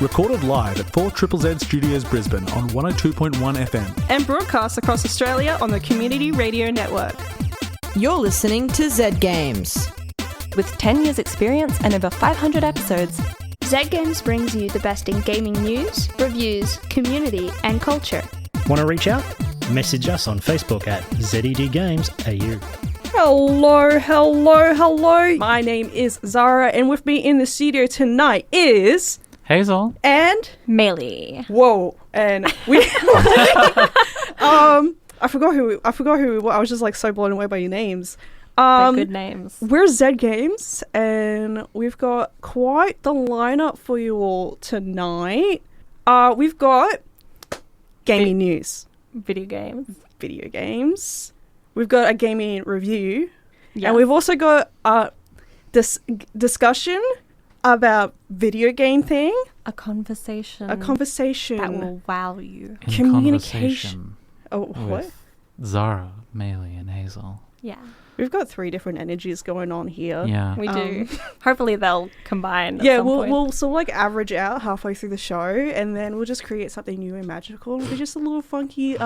recorded live at 4ZZZ Studios Brisbane on 102.1 FM. And broadcast across Australia on the Community Radio Network. You're listening to Zed Games. With 10 years experience and over 500 episodes, Zed Games brings you the best in gaming news, reviews, community and culture. Want to reach out? Message us on Facebook at ZED Games AU. Hello. My name is Zahra, and with me in the studio tonight is Hazel and Maylee. Whoa, and we I forgot who we were. I was just like so blown away by your names. They're good names. We're Zed Games, and we've got quite the lineup for you all tonight. We've got gaming news, Video games. We've got a gaming review, Yes. and we've also got this discussion about video game thing. A conversation. That will wow you. Communication. Oh, what? With Zara, Maylee, and Hazel. Yeah. We've got three different energies going on here. Yeah. We do. Hopefully they'll combine. Yeah, at some point. we'll sort of like average out halfway through the show, and then we'll just create something new and magical. It'll be just a little funky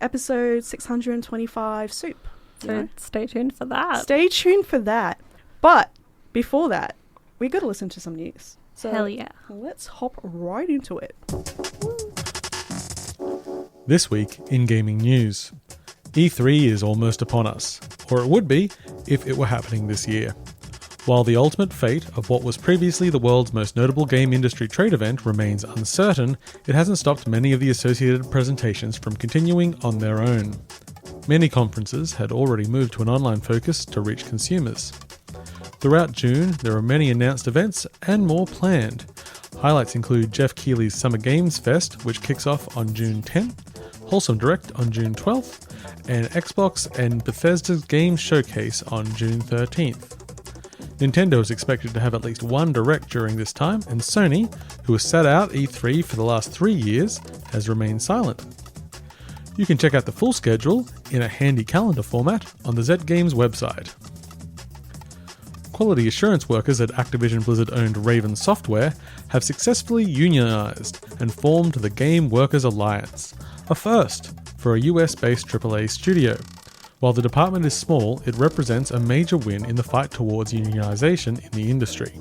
episode 625 soup. So stay tuned for that. Stay tuned for that. But before that, we got to listen to some news. So Hell yeah. let's hop right into it. This week in gaming news. E3 is almost upon us, or it would be if it were happening this year. While the ultimate fate of what was previously the world's most notable game industry trade event remains uncertain, it hasn't stopped many of the associated presentations from continuing on their own. Many conferences had already moved to an online focus to reach consumers. Throughout June, there are many announced events and more planned. Highlights include Jeff Keighley's Summer Games Fest, which kicks off on June 10th, Wholesome Direct on June 12th, and Xbox and Bethesda's Game Showcase on June 13th. Nintendo is expected to have at least one Direct during this time, and Sony, who has sat out E3 for the last 3 years, has remained silent. You can check out the full schedule in a handy calendar format on the Zed Games website. Quality assurance workers at Activision Blizzard-owned Raven Software have successfully unionized and formed the Game Workers Alliance, a first for a US-based AAA studio. While the department is small, it represents a major win in the fight towards unionization in the industry.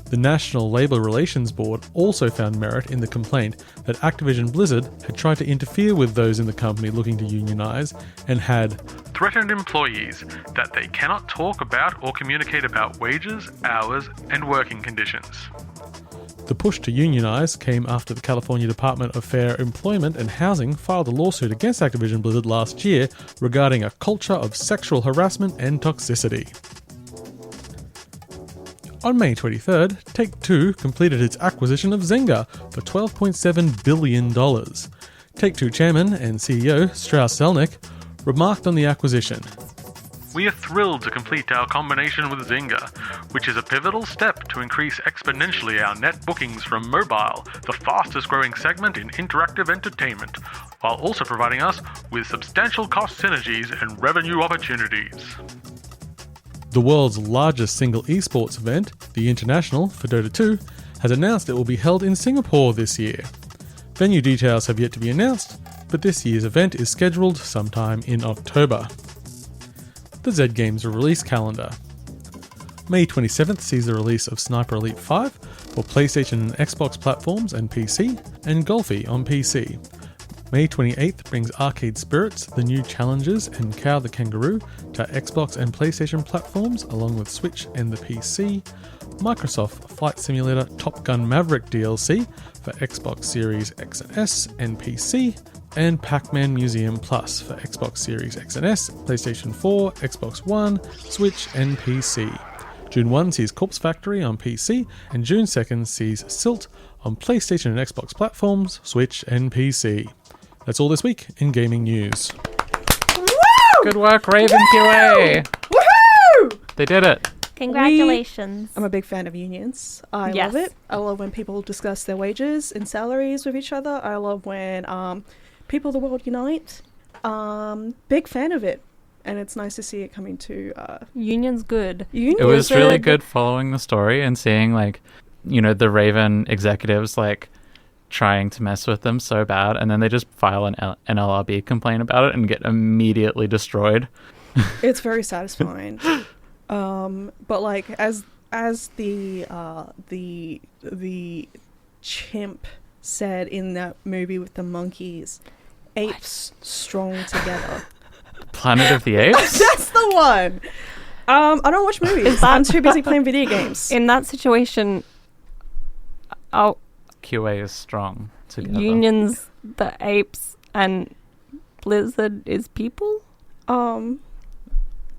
The National Labor Relations Board also found merit in the complaint that Activision Blizzard had tried to interfere with those in the company looking to unionize and had threatened employees that they cannot talk about or communicate about wages, hours, and working conditions. The push to unionize came after the California Department of Fair Employment and Housing filed a lawsuit against Activision Blizzard last year regarding a culture of sexual harassment and toxicity. On May 23rd, Take-Two completed its acquisition of Zynga for $12.7 billion. Take-Two chairman and CEO Strauss Zelnick remarked on the acquisition. "We are thrilled to complete our combination with Zynga, which is a pivotal step to increase exponentially our net bookings from mobile, the fastest growing segment in interactive entertainment, while also providing us with substantial cost synergies and revenue opportunities." The world's largest single esports event, the International for Dota 2, has announced it will be held in Singapore this year. Venue details have yet to be announced, but this year's event is scheduled sometime in October. The Zed Games release calendar. May 27th sees the release of Sniper Elite 5 for PlayStation and Xbox platforms and PC, and Golfy on PC. May 28th brings Arcade Spirits, The New Challengers, and Cow the Kangaroo to Xbox and PlayStation platforms, along with Switch and the PC. Microsoft Flight Simulator Top Gun Maverick DLC for Xbox Series X and S and PC, and Pac-Man Museum Plus for Xbox Series X and S, PlayStation 4, Xbox One, Switch, and PC. June 1 sees Corpse Factory on PC, and June 2nd sees Silt on PlayStation and Xbox platforms, Switch, and PC. That's all this week in gaming news. Woo! Good work, Raven QA! Woohoo! They did it. Congratulations. I'm a big fan of unions. I Yes. love it. I love when people discuss their wages and salaries with each other. I love when people of the world unite. Big fan of it. And it's nice to see it coming to Union's good. It was really good following the story and seeing like the Raven executives like trying to mess with them so bad, and then they just file an NLRB complaint about it and get immediately destroyed. It's very satisfying. But like as the chimp said in that movie with the monkeys, apes strong together. Planet of the Apes? That's the one. I don't watch movies. I'm too busy playing video games. In that situation, QA is strong together. Unions, the apes, and Blizzard is people?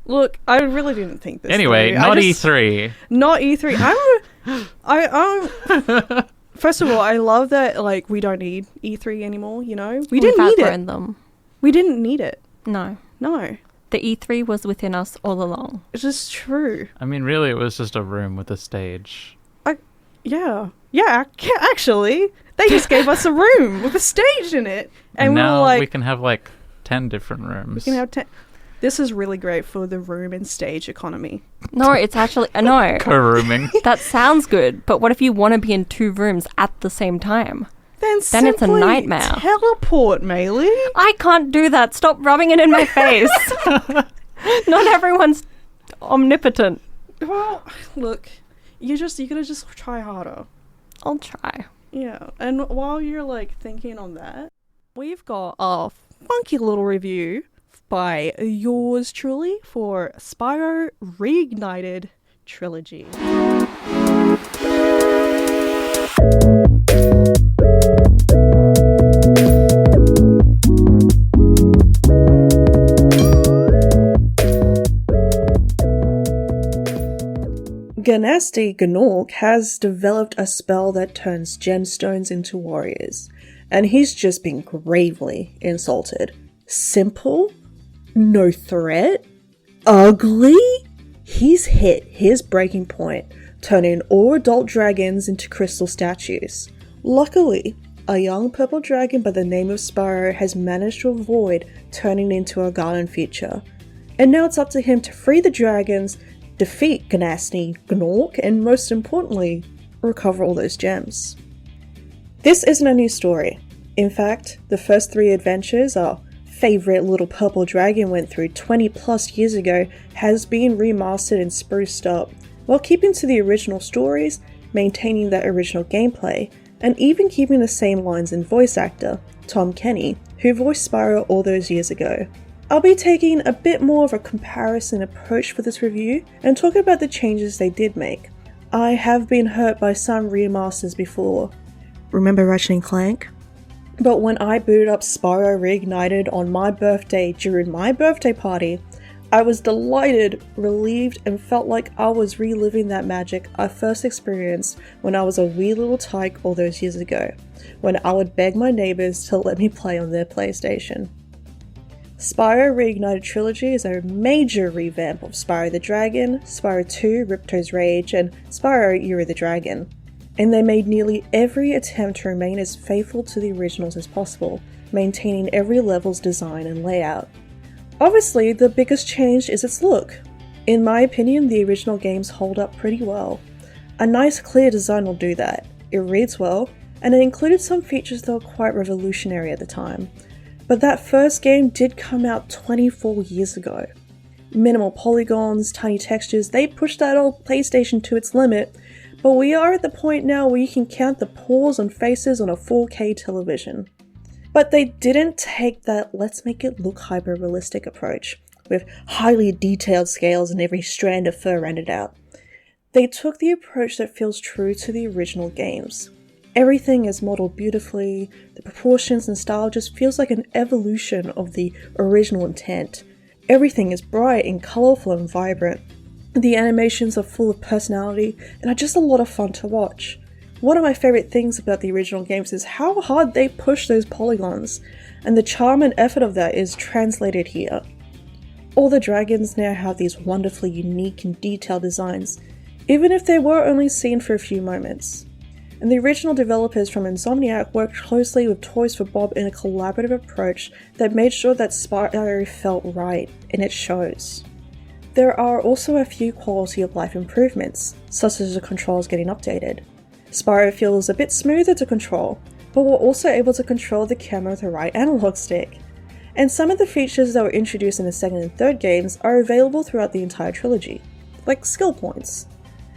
Look, I really didn't think this. Anyway, through. not E3. Not E3. First of all, I love that like we don't need E3 anymore. We didn't need it. Them. We didn't need it. No. The E3 was within us all along. It's just true. I mean, really, it was just a room with a stage. Yeah, actually, they just gave us a room with a stage in it, and we were now like, we can have like 10 different rooms. we can have 10. This is really great for the room and stage economy. No, it's actually no. Co-rooming. That sounds good, but what if you want to be in 2 rooms at the same time? Then it's a nightmare. Teleport, Maylee. I can't do that. Stop rubbing it in my face. Not everyone's omnipotent. Well, look, you gotta just try harder. I'll try. Yeah, and while you're like thinking on that, we've got a funky little review by yours truly for Spyro Reignited Trilogy. Ganasty Gnorc has developed a spell that turns gemstones into warriors, and he's just been gravely insulted. Simple? No threat? Ugly? He's hit his breaking point, turning all adult dragons into crystal statues. Luckily, a young purple dragon by the name of Spyro has managed to avoid turning into a garden feature, and now it's up to him to free the dragons, defeat Ganasty Gnorc, and most importantly, recover all those gems. This isn't a new story. In fact, the first 3 adventures our favourite little purple dragon went through 20 plus years ago has been remastered and spruced up, while keeping to the original stories, maintaining that original gameplay, and even keeping the same lines and voice actor, Tom Kenny, who voiced Spyro all those years ago. I'll be taking a bit more of a comparison approach for this review and talk about the changes they did make. I have been hurt by some remasters before. Remember Ratchet & Clank? But when I booted up Spyro Reignited on my birthday during my birthday party, I was delighted, relieved, and felt like I was reliving that magic I first experienced when I was a wee little tyke all those years ago, when I would beg my neighbours to let me play on their PlayStation. Spyro Reignited Trilogy is a major revamp of Spyro the Dragon, Spyro 2 Ripto's Rage, and Spyro Uri the Dragon, and they made nearly every attempt to remain as faithful to the originals as possible, maintaining every level's design and layout. Obviously, the biggest change is its look. In my opinion, the original games hold up pretty well. A nice clear design will do that, it reads well, and it included some features that were quite revolutionary at the time. But that first game did come out 24 years ago. Minimal polygons, tiny textures, they pushed that old PlayStation to its limit, but we are at the point now where you can count the pores on faces on a 4K television. But they didn't take that let's make it look hyper-realistic approach, with highly detailed scales and every strand of fur rendered out. They took the approach that feels true to the original games. Everything is modelled beautifully, the proportions and style just feels like an evolution of the original intent. Everything is bright and colourful and vibrant. The animations are full of personality and are just a lot of fun to watch. One of my favourite things about the original games is how hard they push those polygons, and the charm and effort of that is translated here. All the dragons now have these wonderfully unique and detailed designs, even if they were only seen for a few moments. And the original developers from Insomniac worked closely with Toys for Bob in a collaborative approach that made sure that Spyro felt right, and it shows. There are also a few quality of life improvements, such as the controls getting updated. Spyro feels a bit smoother to control, but we're also able to control the camera with the right analog stick. And some of the features that were introduced in the second and third games are available throughout the entire trilogy, like skill points.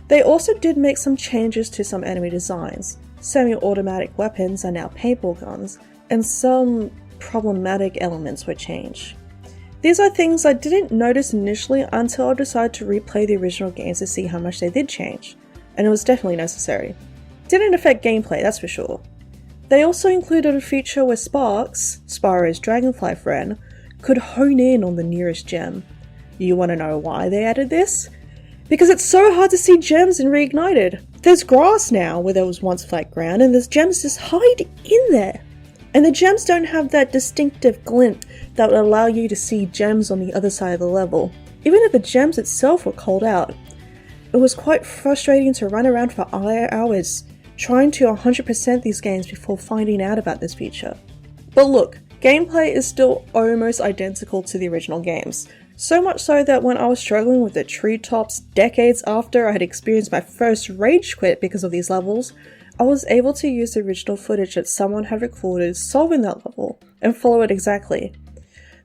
They also did make some changes to some enemy designs. Semi-automatic weapons are now paintball guns, and some problematic elements were changed. These are things I didn't notice initially until I decided to replay the original games to see how much they did change, and it was definitely necessary. Didn't affect gameplay, that's for sure. They also included a feature where Sparks, Spyro's dragonfly friend, could hone in on the nearest gem. You want to know why they added this? Because it's so hard to see gems in Reignited. There's grass now where there was once flat ground, and there's gems just hide in there. And the gems don't have that distinctive glint that would allow you to see gems on the other side of the level, even if the gems itself were called out. It was quite frustrating to run around for hours trying to 100% these games before finding out about this feature. But look, gameplay is still almost identical to the original games. So much so that when I was struggling with the treetops decades after I had experienced my first rage quit because of these levels, I was able to use the original footage that someone had recorded solving that level and follow it exactly.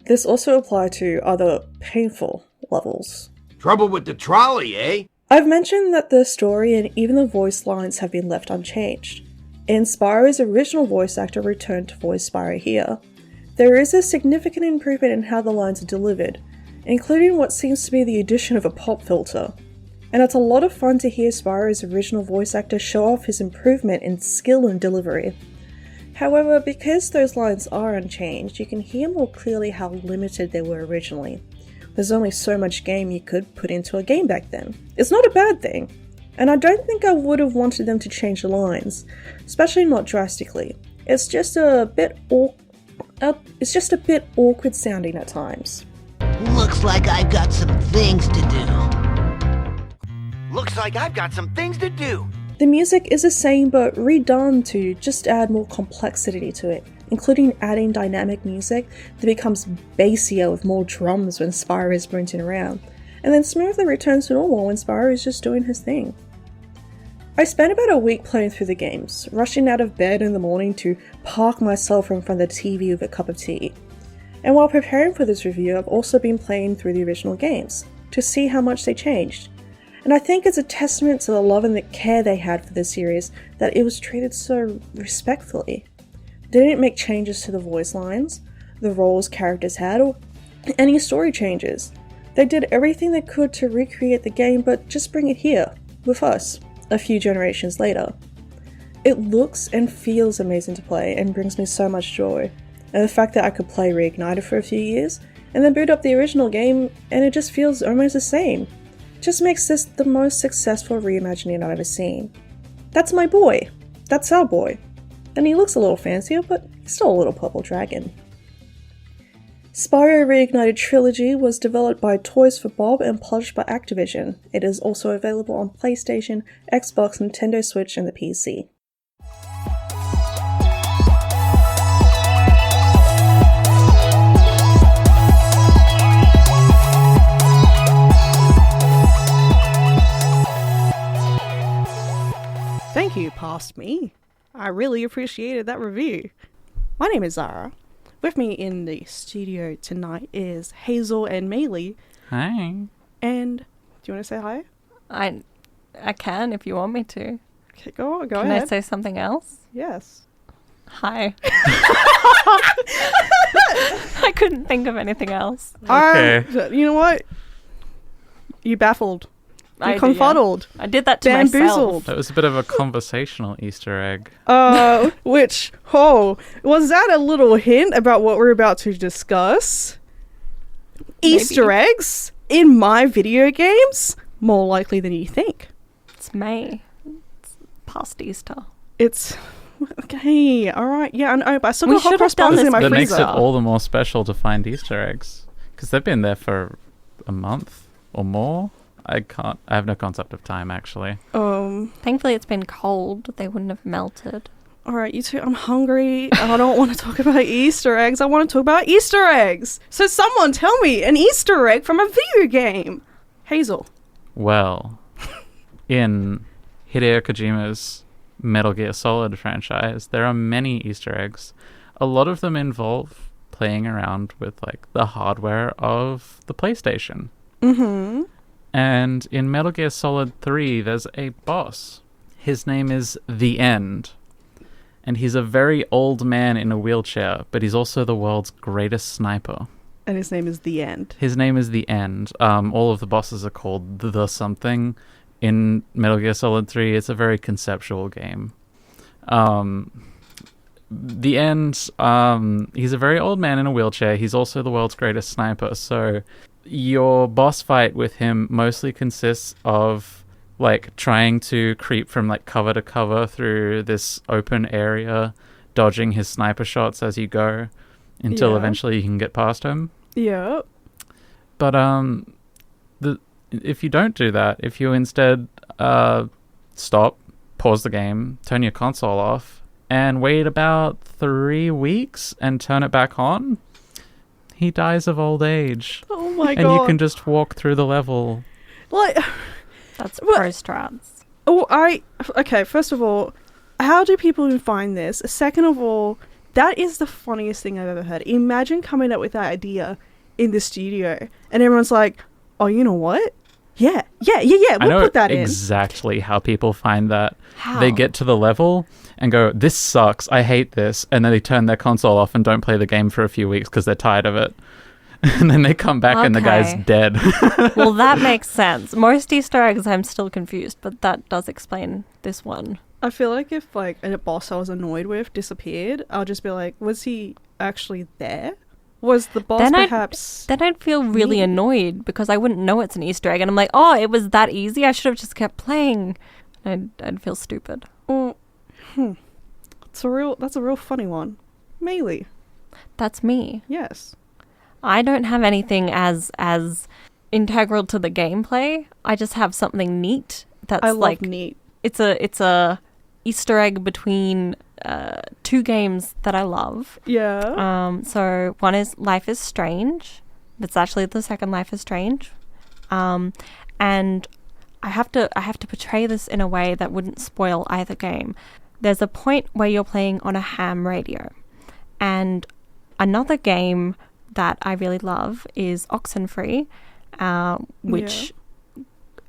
This also applied to other painful levels. Trouble with the trolley, eh? I've mentioned that the story and even the voice lines have been left unchanged. And Spyro's original voice actor returned to voice Spyro here. There is a significant improvement in how the lines are delivered, including what seems to be the addition of a pop filter. And it's a lot of fun to hear Spyro's original voice actor show off his improvement in skill and delivery. However, because those lines are unchanged, you can hear more clearly how limited they were originally. There's only so much game you could put into a game back then. It's not a bad thing, and I don't think I would have wanted them to change the lines, especially not drastically. It's just a bit awkward sounding at times. Looks like I've got some things to do. Looks like I've got some things to do. The music is the same but redone to just add more complexity to it, including adding dynamic music that becomes bassier with more drums when Spyro is sprinting around, and then smoothly returns to normal when Spyro is just doing his thing. I spent about a week playing through the games, rushing out of bed in the morning to park myself in front of the TV with a cup of tea. And while preparing for this review, I've also been playing through the original games, to see how much they changed. And I think it's a testament to the love and the care they had for the series that it was treated so respectfully. They didn't make changes to the voice lines, the roles characters had, or any story changes. They did everything they could to recreate the game, but just bring it here, with us, a few generations later. It looks and feels amazing to play and brings me so much joy. And the fact that I could play Reignited for a few years, and then boot up the original game, and it just feels almost the same. Just makes this the most successful reimagining I've ever seen. That's my boy. That's our boy. And he looks a little fancier, but he's still a little purple dragon. Spyro Reignited Trilogy was developed by Toys for Bob and published by Activision. It is also available on PlayStation, Xbox, Nintendo Switch, and the PC. Thank you, past me. I really appreciated that review. My name is Zahra. With me in the studio tonight is Hazel and Maylee. Hi. And do you want to say hi? I can if you want me to. Okay, go ahead. Can I say something else? Yes. Hi. I couldn't think of anything else. Okay. You know what? You baffled. You confuddled. I did that to bamboozled. myself. That was a bit of a conversational Easter egg. Was that a little hint about what we're about to discuss? Maybe. Easter eggs in my video games? More likely than you think. It's May. It's past Easter. It's... Okay, alright. Yeah, I know, but I still got hot should cross have done buns in this my That freezer. makes it all the more special to find Easter eggs. Because they've been there for a month or more. I have no concept of time, actually. Thankfully it's been cold. They wouldn't have melted. Alright, you two, I'm hungry. I don't want to talk about Easter eggs. I want to talk about Easter eggs. So someone tell me an Easter egg from a video game. Hazel. Well, in Hideo Kojima's Metal Gear Solid franchise, there are many Easter eggs. A lot of them involve playing around with like the hardware of the PlayStation. Mm-hmm. And in Metal Gear Solid 3, there's a boss. His name is The End. And he's a very old man in a wheelchair, but he's also the world's greatest sniper. And his name is The End. His name is The End. All of the bosses are called the something. In Metal Gear Solid 3, it's a very conceptual game. The End, he's a very old man in a wheelchair. He's also the world's greatest sniper. So your boss fight with him mostly consists of like trying to creep from like cover to cover through this open area, dodging his sniper shots as you go until eventually you can get past him. Yeah. But if you don't do that, if you instead stop, pause the game, turn your console off, and wait about 3 weeks and turn it back on, he dies of old age. Oh my god. And you can just walk through the level. Like, that's pro strats. Okay, first of all, how do people even find this? Second of all, that is the funniest thing I've ever heard. Imagine coming up with that idea in the studio and everyone's like, oh, you know what? Yeah, we'll put that in. I know exactly how people find that. How? They get to the level and go, this sucks, I hate this, and then they turn their console off and don't play the game for a few weeks because they're tired of it. And then they come back and the guy's dead. Well, that makes sense. Most Easter eggs I'm still confused, but that does explain this one. I feel like if like a boss I was annoyed with disappeared, I'll just be like, was he actually there? Was the boss Then I'd feel really annoyed because I wouldn't know it's an Easter egg, and I'm like, oh, it was that easy? I should have just kept playing. I'd feel stupid. That's a real funny one. Maylee. That's me. Yes. I don't have anything as integral to the gameplay. I just have something neat that's like neat. It's a Easter egg between two games that I love. Yeah. So one is Life is Strange. It's actually the second Life is Strange. And I have to portray this in a way that wouldn't spoil either game. There's a point where you're playing on a ham radio. And another game that I really love is Oxenfree, which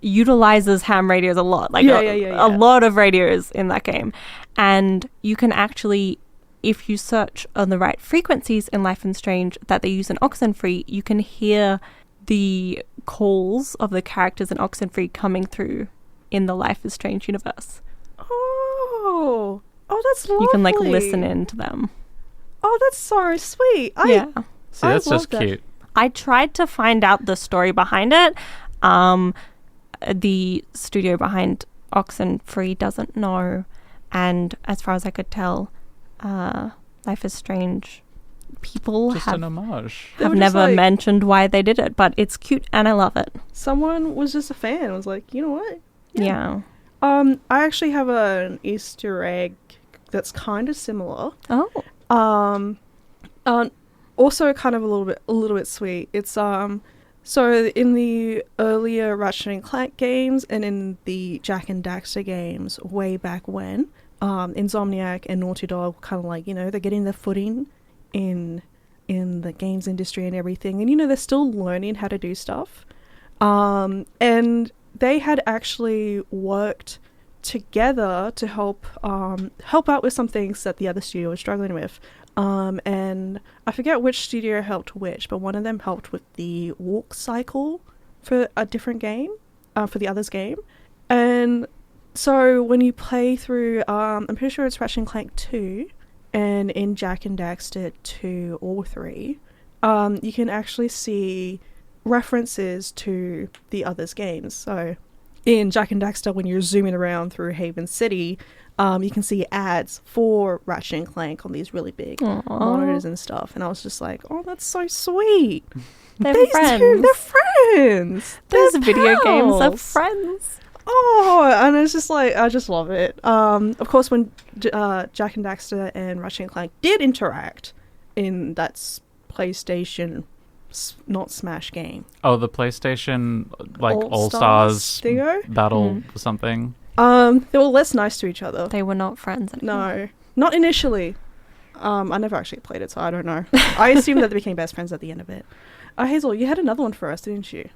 utilizes ham radios a lot. Like a lot of radios in that game. And you can actually, if you search on the right frequencies in Life is Strange that they use in Oxenfree, you can hear the calls of the characters in Oxenfree coming through in the Life is Strange universe. Oh, that's lovely. You can like listen in to them. Oh, that's so sweet. See, that's just cute. I tried to find out the story behind it. The studio behind Oxenfree doesn't know, and as far as I could tell, Life is Strange people just an homage. have never mentioned why they did it, but it's cute and I love it. Someone was just a fan. Was like, you know what? Yeah. I actually have an Easter egg that's kind of similar. Oh. Also kind of a little bit sweet. It's so in the earlier Ratchet and Clank games and in the Jak and Daxter games way back when, Insomniac and Naughty Dog kind of like, you know, they're getting their footing in the games industry and everything, and you know, they're still learning how to do stuff. And they had actually worked together to help out with some things that the other studio was struggling with. And I forget which studio helped which, but one of them helped with the walk cycle for a different game, for the other's game. And so when you play through, I'm pretty sure it's Ratchet and Clank 2, and in Jak and Daxter 2 or 3, you can actually see references to the other's games. So in Jak and Daxter, when you're zooming around through Haven City, you can see ads for Ratchet and Clank on these really big monitors and stuff. And I was just like, oh, that's so sweet. They're friends. They're friends. Those video games are friends. Oh, and it's just like, I just love it. Of course, when Jak and Daxter and Ratchet and Clank did interact in that PlayStation, not Smash game. Oh, the PlayStation, like All-Stars Thingo? battle or something. They were less nice to each other. They were not friends anymore. No, not initially. I never actually played it, so I don't know. I assume that they became best friends at the end of it. Hazel, you had another one for us, didn't you?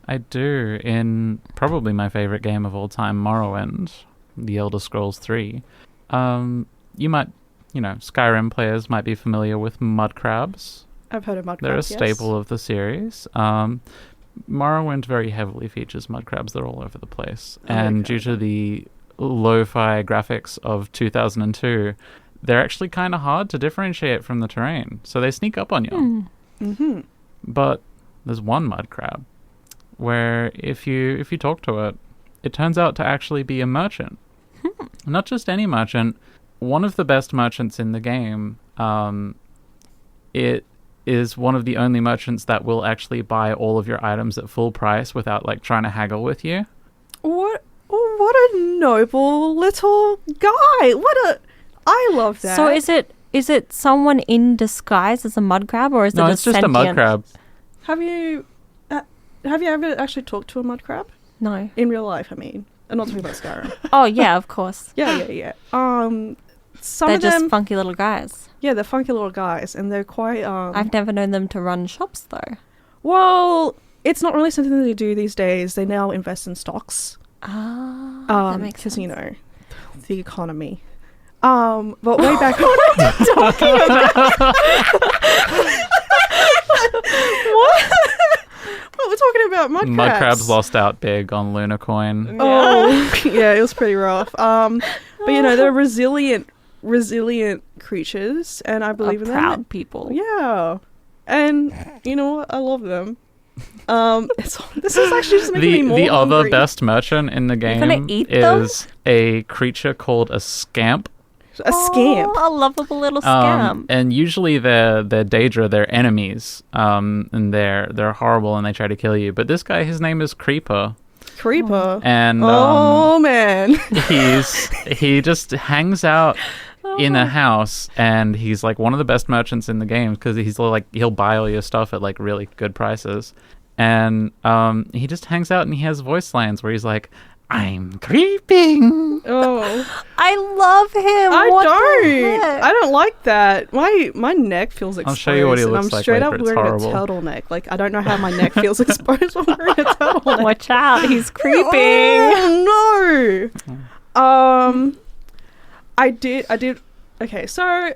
I do, in probably my favorite game of all time, Morrowind, The Elder Scrolls 3. You might, Skyrim players might be familiar with mud crabs. I've heard of mud crabs, They're a staple of the series. Morrowind very heavily features mud crabs. They're all over the place. And due to the lo-fi graphics of 2002, they're actually kind of hard to differentiate from the terrain. So they sneak up on you. Mm-hmm. But there's one mud crab where if you talk to it, it turns out to actually be a merchant. Not just any merchant, one of the best merchants in the game. It is one of the only merchants that will actually buy all of your items at full price without trying to haggle with you. What a noble little guy. I love that. So is it someone in disguise as a mud crab, or is it it's just a mud crab? Have you ever actually talked to a mud crab? No. In real life, I mean. I'm not talking about Skyrim. Oh, yeah, of course. Yeah. They're Of them, just funky little guys. Yeah, they're funky little guys, and they're quite... I've never known them to run shops, though. Well, it's not really something that they do these days. They now invest in stocks. That makes sense. Because, the economy. But way back... What are you talking about? What? What, we're talking about mud crabs. Mud crabs lost out big on Lunacoin. Oh, yeah, it was pretty rough. But they're resilient creatures, and I believe in them. Proud people. Yeah, and you know what? I love them. This is actually just making me more The hungry. other best merchant in the game is a creature called a scamp. A scamp. A lovable little scamp. And usually they're Daedra, they're enemies. And they're horrible and they try to kill you. But this guy, his name is Creeper. And man. he just hangs out in a house, and he's one of the best merchants in the game because he'll buy all your stuff at really good prices. And he just hangs out and he has voice lines where he's like, I'm creeping. Oh, I love him. I don't like that. My neck feels exposed. I'll show you what he looks and I'm straight up it's wearing horrible. a turtleneck. I don't know how my neck feels exposed when wearing a turtleneck. Watch out, he's creeping. Oh, no. I did. Okay, so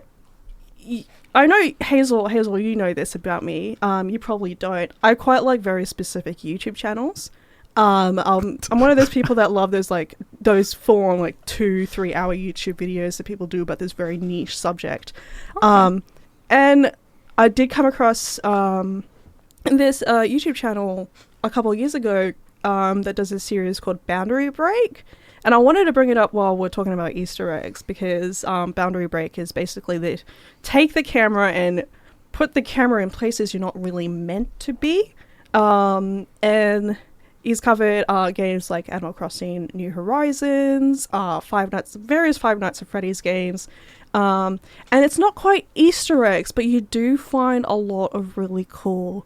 I know Hazel, you know this about me. You probably don't. I quite like very specific YouTube channels. I'm one of those people that love those full-on 2-3 hour YouTube videos that people do about this very niche subject. And I did come across this YouTube channel a couple of years ago that does a series called Boundary Break. And I wanted to bring it up while we're talking about Easter eggs because Boundary Break is basically they take the camera and put the camera in places you're not really meant to be. And he's covered games like Animal Crossing New Horizons, various Five Nights at Freddy's games. And it's not quite Easter eggs, but you do find a lot of really cool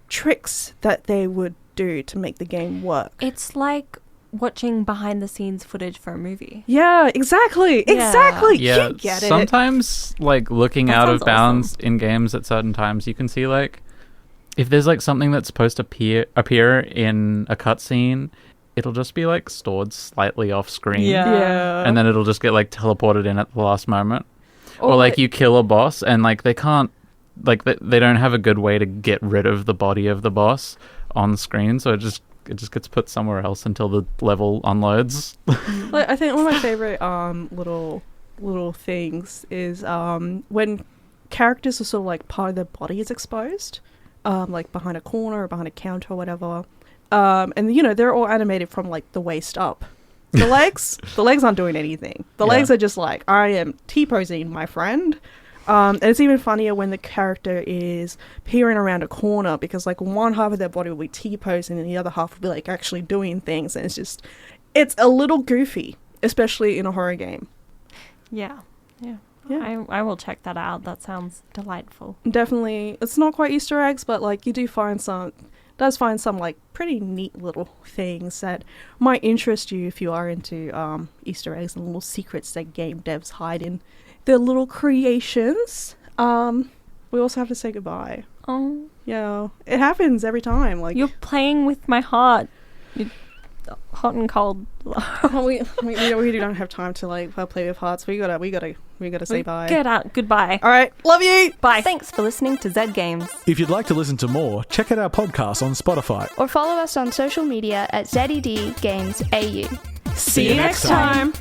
tricks that they would do to make the game work. It's like watching behind the scenes footage for a movie. Yeah, exactly. Yeah, You get it. sometimes looking out of bounds in games at certain times, you can see if there's something that's supposed to appear in a cutscene, it'll just be stored slightly off screen. Yeah. And then it'll just get teleported in at the last moment. Or you kill a boss and they can't they don't have a good way to get rid of the body of the boss on the screen, so it just gets put somewhere else until the level unloads. I think one of my favorite little things is when characters are sort of part of their body is exposed. Behind a corner or behind a counter or whatever. And, they're all animated from, the waist up. The legs aren't doing anything. The legs are just I am T-posing, my friend. And it's even funnier when the character is peering around a corner because, one half of their body will be T-posing and the other half will be, actually doing things. And it's a little goofy, especially in a horror game. Yeah. I will check that out. That sounds delightful. Definitely. It's not quite Easter eggs, but you do find some does find some like pretty neat little things that might interest you if you are into Easter eggs and little secrets that game devs hide in their little creations. We also have to say goodbye. Oh, Yeah, it happens every time. Like you're playing with my heart. You're hot and cold. we don't have time to like play with hearts. We gotta say bye. Get out. Goodbye. All right, love you. Bye. Thanks for listening to Zed Games. If you'd like to listen to more, check out our podcast on Spotify. Or follow us on social media at Zed Games AU. See you next time.